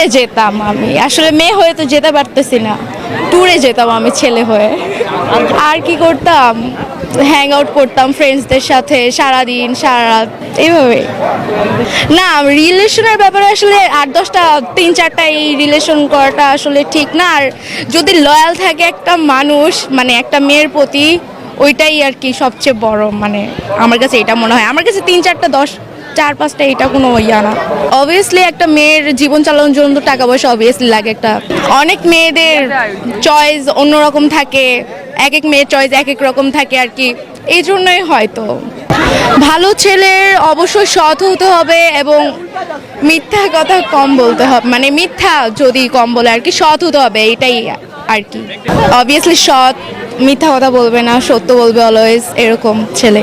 ট্যুরে যেতাম আমি, আসলে মেয়ে হয়ে তো যেতে পারতেছি না, ট্যুরে যেতাম আমি ছেলে হয়ে। আর কি করতাম, হ্যাং আউট করতাম ফ্রেন্ডসদের সাথে সারাদিন সারা রাত এইভাবে। না, রিলেশনের ব্যাপারে আসলে 8-10টা 3-4টা এই রিলেশন করাটা আসলে ঠিক না। আর যদি লয়াল থাকে একটা মানুষ, মানে একটা মেয়ের প্রতি, ওইটাই আর কি সবচেয়ে বড়, মানে আমার কাছে এটা মনে হয়। আমার কাছে 3-4টা 10-4-5টা এটা কোনো ইয়া না। অবভিয়াসলি একটা মেয়ের জীবন চালানোর জন্য তো টাকা পয়সা অবভিয়াসলি লাগে একটা। অনেক মেয়েদের চয়েস অন্যরকম থাকে, এক এক মেয়ের চয়েস এক এক রকম থাকে আর কি, এই জন্যই হয়তো। ভালো ছেলের অবশ্যই সৎ হতে হবে এবং মিথ্যা কথা কম বলতে হবে, মানে মিথ্যা যদি কম বলে আর কি, সৎ হতে হবে, এটাই আর কি। অবভিয়াসলি সৎ, মিথ্যা কথা বলবে না, সত্য বলবে অলওয়েজ, এরকম ছেলে।